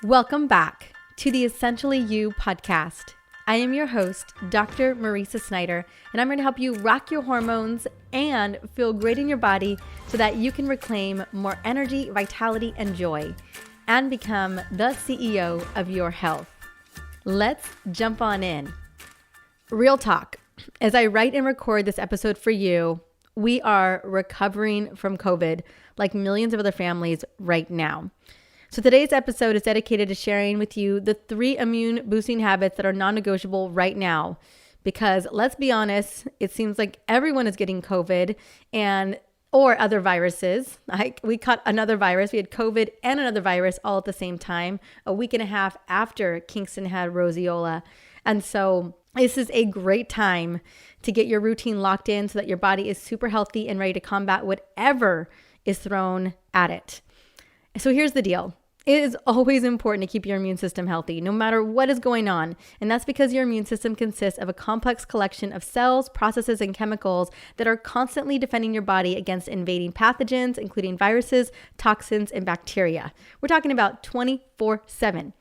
Welcome back to the Essentially You podcast. I am your host, Dr. Marisa Snyder, and I'm going to help you rock your hormones and feel great in your body so that you can reclaim more energy, vitality, and joy and become the CEO of your health. Let's jump on in. Real talk. As I write and record this episode for you, we are recovering from COVID like millions of other families right now. So today's episode is dedicated to sharing with you the 3 immune boosting habits that are non-negotiable right now. Because let's be honest, it seems like everyone is getting COVID or other viruses. We caught another virus. We had COVID and another virus all at the same time, a week and a half after Kingston had roseola. And so this is a great time to get your routine locked in so that your body is super healthy and ready to combat whatever is thrown at it. So here's the deal. It is always important to keep your immune system healthy, no matter what is going on. And that's because your immune system consists of a complex collection of cells, processes, and chemicals that are constantly defending your body against invading pathogens, including viruses, toxins, and bacteria. We're talking about 24/7.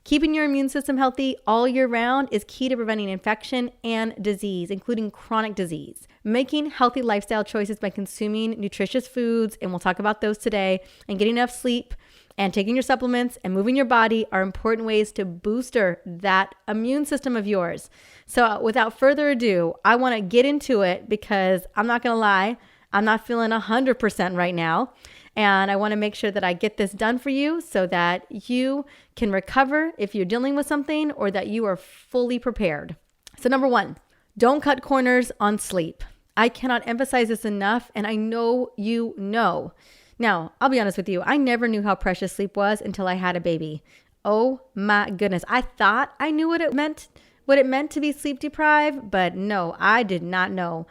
Keeping your immune system healthy all year round is key to preventing infection and disease, including chronic disease. Making healthy lifestyle choices by consuming nutritious foods, and we'll talk about those today, and getting enough sleep, and taking your supplements and moving your body are important ways to booster that immune system of yours. So without further ado, I want to get into it because I'm not going to lie, I'm not feeling 100% right now. And I want to make sure that I get this done for you so that you can recover if you're dealing with something or that you are fully prepared. So number 1, don't cut corners on sleep. I cannot emphasize this enough, and I know you know. Now, I'll be honest with you. I never knew how precious sleep was until I had a baby. Oh my goodness. I thought I knew what it meant to be sleep deprived, but no, I did not know.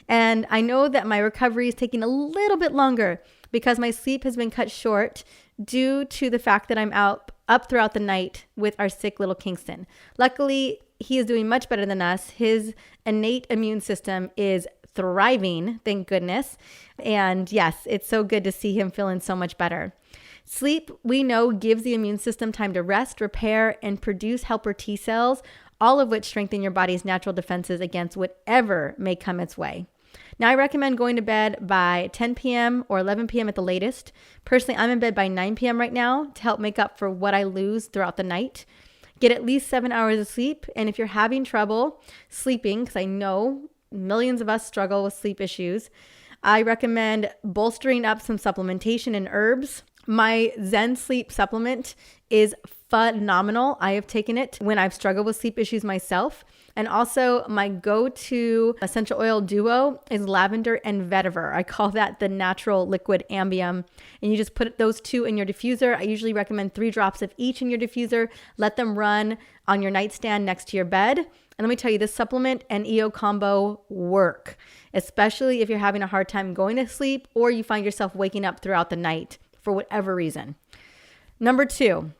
And I know that my recovery is taking a little bit longer because my sleep has been cut short due to the fact that I'm up throughout the night with our sick little Kingston. Luckily, he is doing much better than us. His innate immune system is thriving, thank goodness. And yes, it's so good to see him feeling so much better. Sleep, we know, gives the immune system time to rest, repair, and produce helper T cells, all of which strengthen your body's natural defenses against whatever may come its way. Now, I recommend going to bed by 10 p.m. or 11 p.m. at the latest. Personally, I'm in bed by 9 p.m. right now to help make up for what I lose throughout the night. Get at least 7 hours of sleep. And if you're having trouble sleeping, because I know millions of us struggle with sleep issues, I recommend bolstering up some supplementation and herbs. My Zen sleep supplement is phenomenal. I have taken it when I've struggled with sleep issues myself. And also my go-to essential oil duo is lavender and vetiver. I call that the natural liquid ambium. And you just put those 2 in your diffuser. I usually recommend 3 drops of each in your diffuser. Let them run on your nightstand next to your bed. And let me tell you, this supplement and EO combo work, especially if you're having a hard time going to sleep or you find yourself waking up throughout the night for whatever reason. Number 2,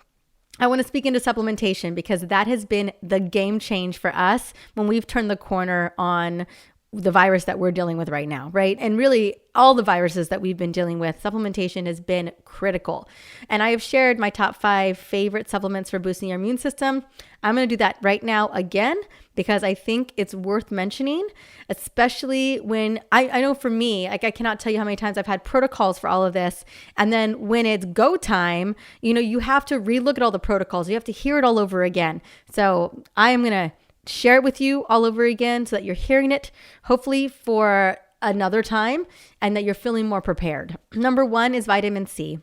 I want to speak into supplementation because that has been the game change for us when we've turned the corner on the virus that we're dealing with right now, right? And really all the viruses that we've been dealing with, supplementation has been critical. And I have shared my top 5 favorite supplements for boosting your immune system. I'm going to do that right now again because I think it's worth mentioning, especially when I know for me, like I cannot tell you how many times I've had protocols for all of this. And then when it's go time, you have to relook at all the protocols. You have to hear it all over again. So I am going to share it with you all over again so that you're hearing it, hopefully for another time, and that you're feeling more prepared. Number 1 is vitamin C.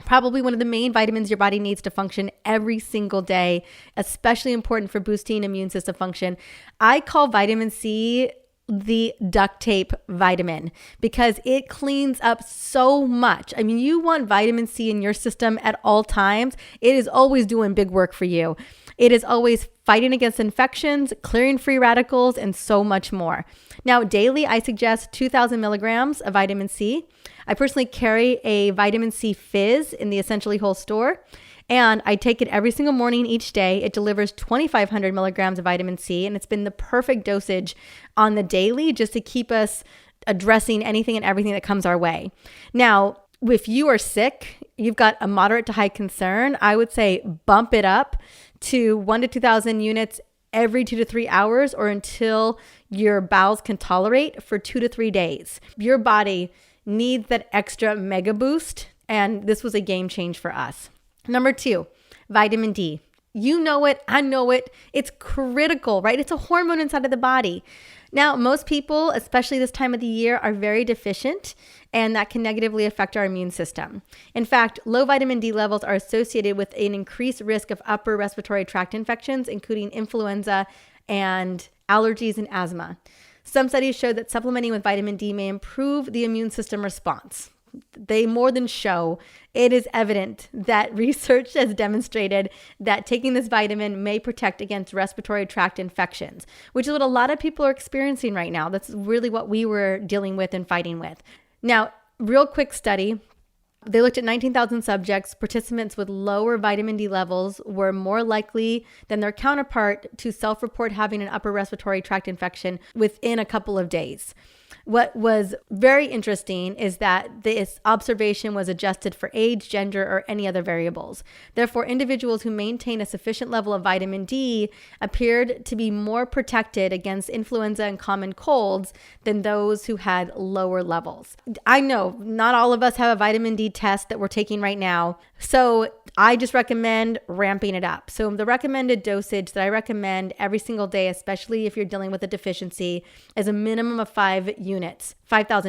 Probably one of the main vitamins your body needs to function every single day, especially important for boosting immune system function. I call vitamin C the duct tape vitamin because it cleans up so much. I mean, you want vitamin C in your system at all times. It is always doing big work for you. It is always fighting against infections, clearing free radicals, and so much more. Now, daily, I suggest 2,000 milligrams of vitamin C. I personally carry a vitamin C fizz in the Essentially Whole store, and I take it every single morning each day. It delivers 2,500 milligrams of vitamin C, and it's been the perfect dosage on the daily just to keep us addressing anything and everything that comes our way. Now, if you are sick, you've got a moderate to high concern, I would say bump it up to 1,000 to 2,000 units every 2 to 3 hours or until your bowels can tolerate for 2 to 3 days. Your body needs that extra mega boost, and this was a game change for us. Number 2, vitamin D. You know it, I know it. It's critical, right? It's a hormone inside of the body. Now, most people, especially this time of the year, are very deficient, and that can negatively affect our immune system. In fact, low vitamin D levels are associated with an increased risk of upper respiratory tract infections, including influenza and allergies and asthma. Some studies show that supplementing with vitamin D may improve the immune system response. They more than show. It is evident that research has demonstrated that taking this vitamin may protect against respiratory tract infections, which is what a lot of people are experiencing right now. That's really what we were dealing with and fighting with. Now, real quick study. They looked at 19,000 subjects. Participants with lower vitamin D levels were more likely than their counterpart to self-report having an upper respiratory tract infection within a couple of days. What was very interesting is that this observation was adjusted for age, gender, or any other variables. Therefore, individuals who maintain a sufficient level of vitamin D appeared to be more protected against influenza and common colds than those who had lower levels. I know not all of us have a vitamin D test that we're taking right now, so I just recommend ramping it up. So the recommended dosage that I recommend every single day, especially if you're dealing with a deficiency, is a minimum of 5,000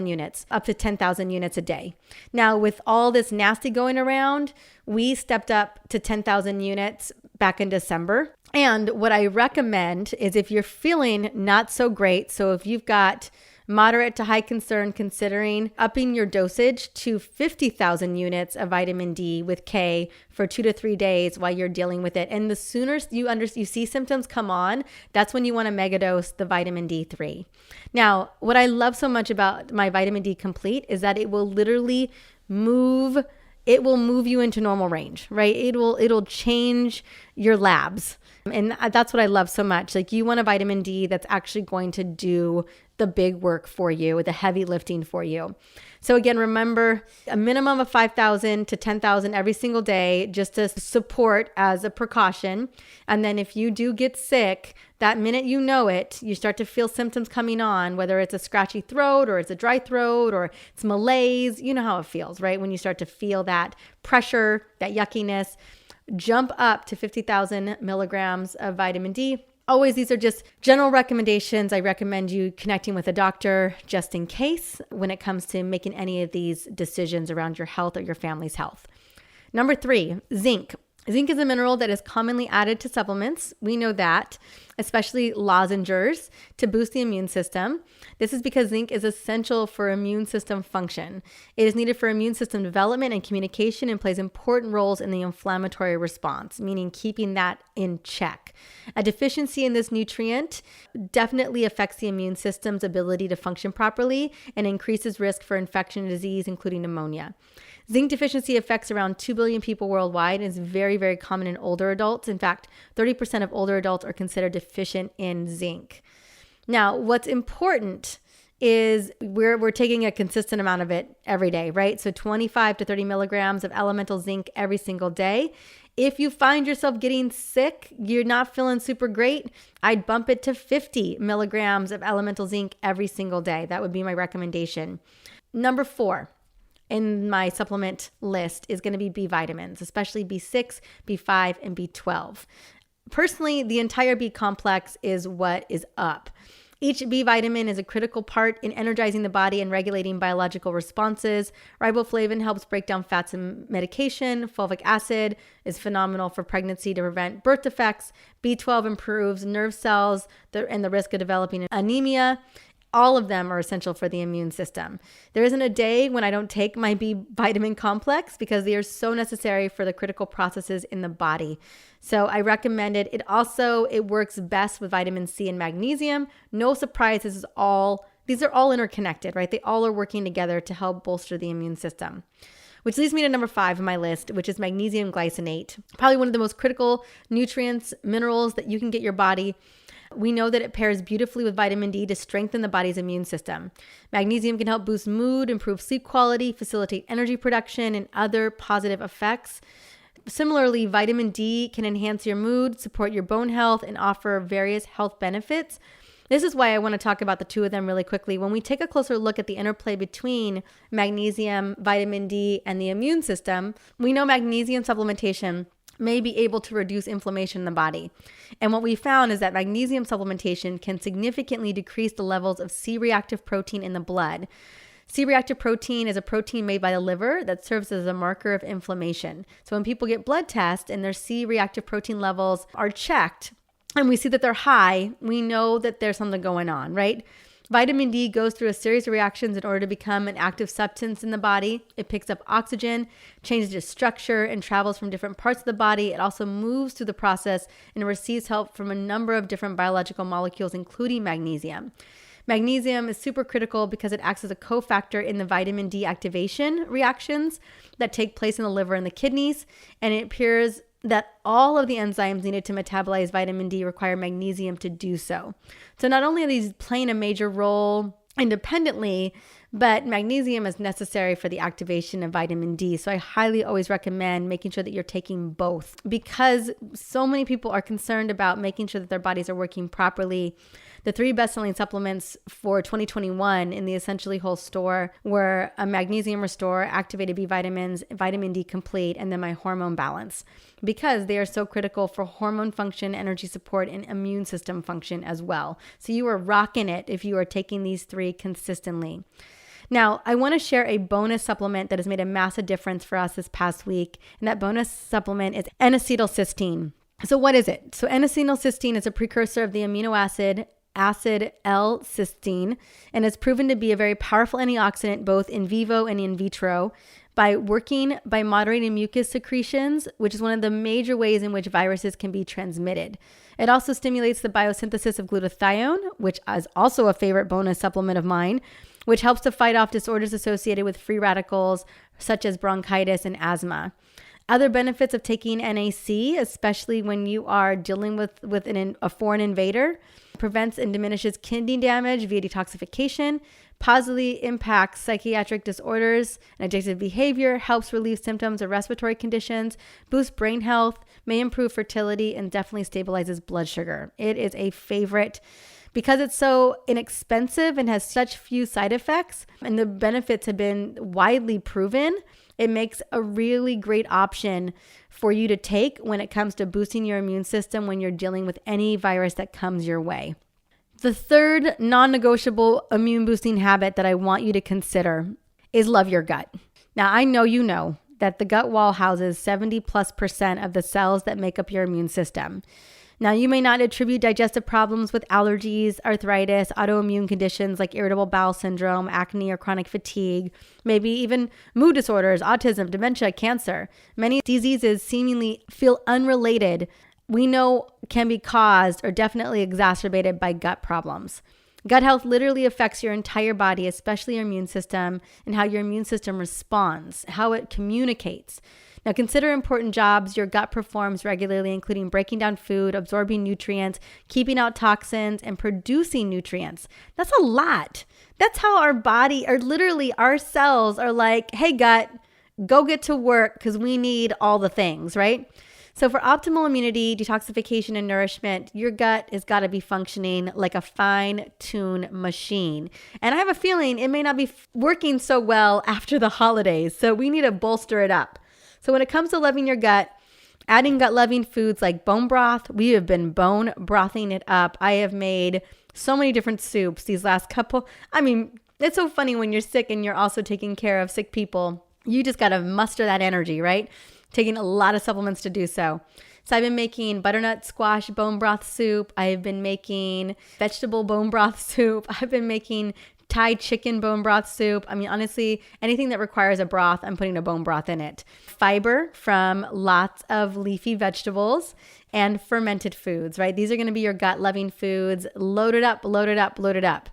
units, up to 10,000 units a day. Now, with all this nasty going around, we stepped up to 10,000 units back in December. And what I recommend is if you're feeling not so great, so if you've got moderate to high concern, considering upping your dosage to 50,000 units of vitamin D with K for 2 to 3 days while you're dealing with it. And the sooner you see symptoms come on, that's when you want to megadose the vitamin D3. Now, what I love so much about my vitamin D Complete is that it will literally move you into normal range, right? It'll change your labs. And that's what I love so much. Like, you want a vitamin D that's actually going to do the big work for you, the heavy lifting for you. So again, remember a minimum of 5,000 to 10,000 every single day, just to support as a precaution. And then if you do get sick, that minute you know it, you start to feel symptoms coming on, whether it's a scratchy throat or it's a dry throat or it's malaise, you know how it feels, right? When you start to feel that pressure, that yuckiness, jump up to 50,000 milligrams of vitamin D. Always, these are just general recommendations. I recommend you connecting with a doctor just in case when it comes to making any of these decisions around your health or your family's health. Number 3, zinc. Zinc is a mineral that is commonly added to supplements. We know that, especially lozenges, to boost the immune system. This is because zinc is essential for immune system function. It is needed for immune system development and communication and plays important roles in the inflammatory response, meaning keeping that in check. A deficiency in this nutrient definitely affects the immune system's ability to function properly and increases risk for infection and disease, including pneumonia. Zinc deficiency affects around 2 billion people worldwide and is very, very common in older adults. In fact, 30% of older adults are considered deficient in zinc. Now, what's important is we're taking a consistent amount of it every day, right? So 25 to 30 milligrams of elemental zinc every single day. If you find yourself getting sick, you're not feeling super great, I'd bump it to 50 milligrams of elemental zinc every single day. That would be my recommendation. Number 4 in my supplement list is going to be B vitamins, especially B6, B5, and B12. Personally, the entire B complex is what is up. Each B vitamin is a critical part in energizing the body and regulating biological responses. Riboflavin helps break down fats and medication. Fulvic acid is phenomenal for pregnancy to prevent birth defects. B12 improves nerve cells and the risk of developing anemia. All of them are essential for the immune system. There isn't a day when I don't take my B vitamin complex because they are so necessary for the critical processes in the body. So I recommend it. It works best with vitamin C and magnesium. No surprise, these are all interconnected, right? They all are working together to help bolster the immune system. Which leads me to number 5 on my list, which is magnesium glycinate. Probably one of the most critical nutrients, minerals that you can get your body. We know that it pairs beautifully with vitamin D to strengthen the body's immune system. Magnesium can help boost mood, improve sleep quality, facilitate energy production, and other positive effects. Similarly, vitamin D can enhance your mood, support your bone health, and offer various health benefits. This is why I want to talk about the two of them really quickly. When we take a closer look at the interplay between magnesium, vitamin D, and the immune system, we know magnesium supplementation may be able to reduce inflammation in the body. And what we found is that magnesium supplementation can significantly decrease the levels of C-reactive protein in the blood. C-reactive protein is a protein made by the liver that serves as a marker of inflammation. So when people get blood tests and their C-reactive protein levels are checked, and we see that they're high, we know that there's something going on, right? Vitamin D goes through a series of reactions in order to become an active substance in the body. It picks up oxygen, changes its structure, and travels from different parts of the body. It also moves through the process and receives help from a number of different biological molecules, including magnesium. Magnesium is super critical because it acts as a cofactor in the vitamin D activation reactions that take place in the liver and the kidneys, and it appears that all of the enzymes needed to metabolize vitamin D require magnesium to do so. So not only are these playing a major role independently, but magnesium is necessary for the activation of vitamin D. So I highly always recommend making sure that you're taking both, because so many people are concerned about making sure that their bodies are working properly. The 3 best-selling supplements for 2021 in the Essentially Whole store were a Magnesium Restore, Activated B Vitamins, Vitamin D Complete, and then my Hormone Balance, because they are so critical for hormone function, energy support, and immune system function as well. So you are rocking it if you are taking these 3 consistently. Now, I want to share a bonus supplement that has made a massive difference for us this past week, and that bonus supplement is N-acetylcysteine. So what is it? So N-acetylcysteine is a precursor of the amino acid L-cysteine, and it's proven to be a very powerful antioxidant both in vivo and in vitro by moderating mucus secretions, which is one of the major ways in which viruses can be transmitted. It also stimulates the biosynthesis of glutathione, which is also a favorite bonus supplement of mine, which helps to fight off disorders associated with free radicals such as bronchitis and asthma. Other benefits of taking NAC, especially when you are dealing with a foreign invader, prevents and diminishes kidney damage via detoxification, positively impacts psychiatric disorders and addictive behavior, helps relieve symptoms of respiratory conditions, boosts brain health, may improve fertility, and definitely stabilizes blood sugar. It is a favorite because it's so inexpensive and has such few side effects, and the benefits have been widely proven. It makes a really great option for you to take when it comes to boosting your immune system when you're dealing with any virus that comes your way. The third non-negotiable immune boosting habit that I want you to consider is love your gut. Now, I know you know that the gut wall houses 70+% of the cells that make up your immune system. Now, you may not attribute digestive problems with allergies, arthritis, autoimmune conditions like irritable bowel syndrome, acne, or chronic fatigue, maybe even mood disorders, autism, dementia, cancer. Many diseases seemingly feel unrelated, we know can be caused or definitely exacerbated by gut problems. Gut health literally affects your entire body, especially your immune system and how your immune system responds, how it communicates. Now, consider important jobs your gut performs regularly, including breaking down food, absorbing nutrients, keeping out toxins, and producing nutrients. That's a lot. That's how our body, or literally our cells are like, hey, gut, go get to work because we need all the things, right? So for optimal immunity, detoxification, and nourishment, your gut has got to be functioning like a fine-tuned machine. And I have a feeling it may not be working so well after the holidays, so we need to bolster it up. So when it comes to loving your gut, adding gut-loving foods like bone broth, we have been bone brothing it up. I have made so many different soups these last couple. I mean, it's so funny when you're sick and you're also taking care of sick people. You just got to muster that energy, right? Taking a lot of supplements to do so. So I've been making butternut squash bone broth soup. I've been making vegetable bone broth soup. I've been making Thai chicken bone broth soup. I mean, honestly, anything that requires a broth, I'm putting a bone broth in it. Fiber from lots of leafy vegetables and fermented foods, right? These are going to be your gut-loving foods. Load it up, load it up, load it up.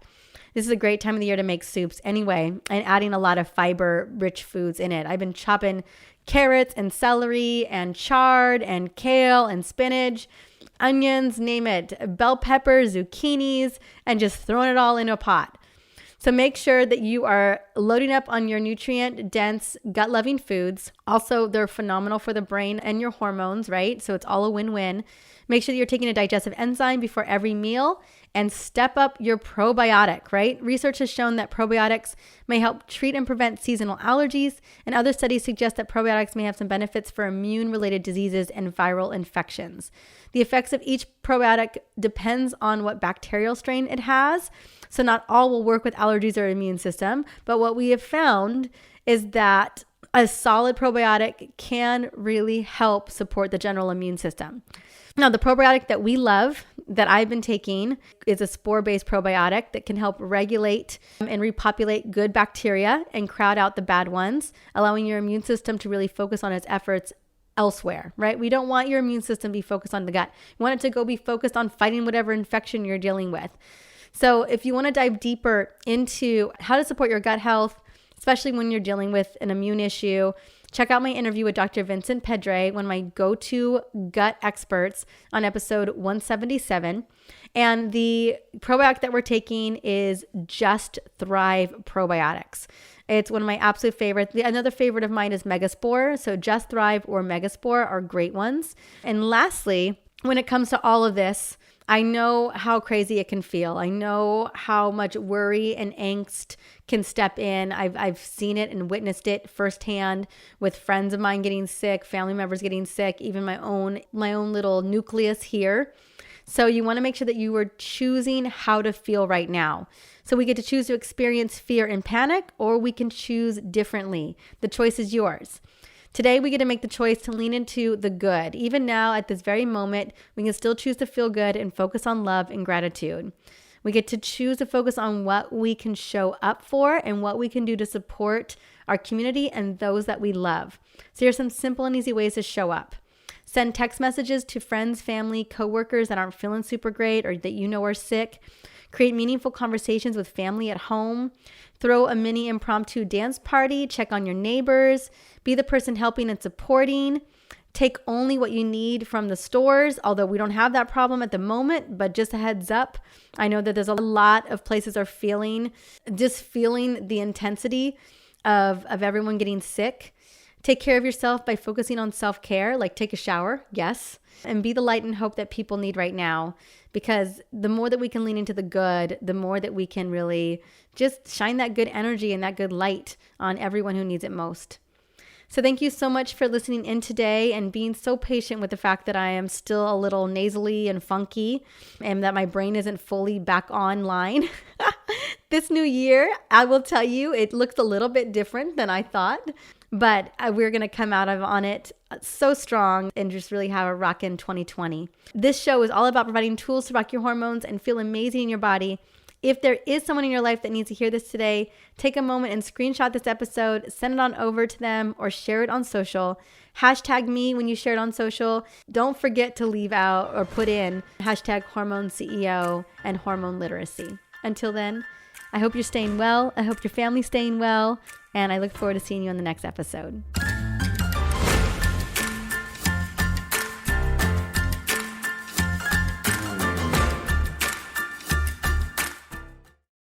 This is a great time of the year to make soups anyway, and adding a lot of fiber-rich foods in it. I've been chopping carrots and celery and chard and kale and spinach. onions, name it, bell peppers, zucchinis, and just throwing it all in a pot. So make sure that you are loading up on your nutrient-dense, gut-loving foods. Also, they're phenomenal for the brain and your hormones, right? So it's all a win-win. Make sure that you're taking a digestive enzyme before every meal and step up your probiotic, right? Research has shown that probiotics may help treat and prevent seasonal allergies, and other studies suggest that probiotics may have some benefits for immune-related diseases and viral infections. The effects of each probiotic depends on what bacterial strain it has. So not all will work with allergies or immune system, but what we have found is that a solid probiotic can really help support the general immune system. Now, the probiotic that we love, that I've been taking, is a spore-based probiotic that can help regulate and repopulate good bacteria and crowd out the bad ones, allowing your immune system to really focus on its efforts elsewhere, right? We don't want your immune system to be focused on the gut. We want it to go be focused on fighting whatever infection you're dealing with. So if you want to dive deeper into how to support your gut health, especially when you're dealing with an immune issue, check out my interview with Dr. Vincent Pedre, one of my go-to gut experts, on episode 177. And the probiotic that we're taking is Just Thrive Probiotics. It's one of my absolute favorites. Another favorite of mine is Megaspore. So Just Thrive or Megaspore are great ones. And lastly, when it comes to all of this, I know how crazy it can feel. I know how much worry and angst can step in. I've seen it and witnessed it firsthand with friends of mine getting sick, family members getting sick, even my own little nucleus here. So you want to make sure that you are choosing how to feel right now. So we get to choose to experience fear and panic, or we can choose differently. The choice is yours. Today, we get to make the choice to lean into the good. Even now, at this very moment, we can still choose to feel good and focus on love and gratitude. We get to choose to focus on what we can show up for and what we can do to support our community and those that we love. So here's some simple and easy ways to show up. Send text messages to friends, family, coworkers that aren't feeling super great or that you know are sick. Create meaningful conversations with family at home. Throw a mini impromptu dance party. Check on your neighbors. Be the person helping and supporting. Take only what you need from the stores, although we don't have that problem at the moment, but just a heads up. I know that there's a lot of places are feeling the intensity of everyone getting sick. Take care of yourself by focusing on self-care, like take a shower, yes, and be the light and hope that people need right now. Because the more that we can lean into the good, the more that we can really just shine that good energy and that good light on everyone who needs it most. So thank you so much for listening in today and being so patient with the fact that I am still a little nasally and funky and that my brain isn't fully back online. This new year, I will tell you, it looks a little bit different than I thought, but we're going to come out on it so strong and just really have a rockin' 2020. This show is all about providing tools to rock your hormones and feel amazing in your body. If there is someone in your life that needs to hear this today, take a moment and screenshot this episode, send it on over to them, or share it on social. Hashtag me when you share it on social. Don't forget to leave out or put in hashtag hormone CEO and hormone literacy. Until then, I hope you're staying well. I hope your family's staying well. And I look forward to seeing you on the next episode.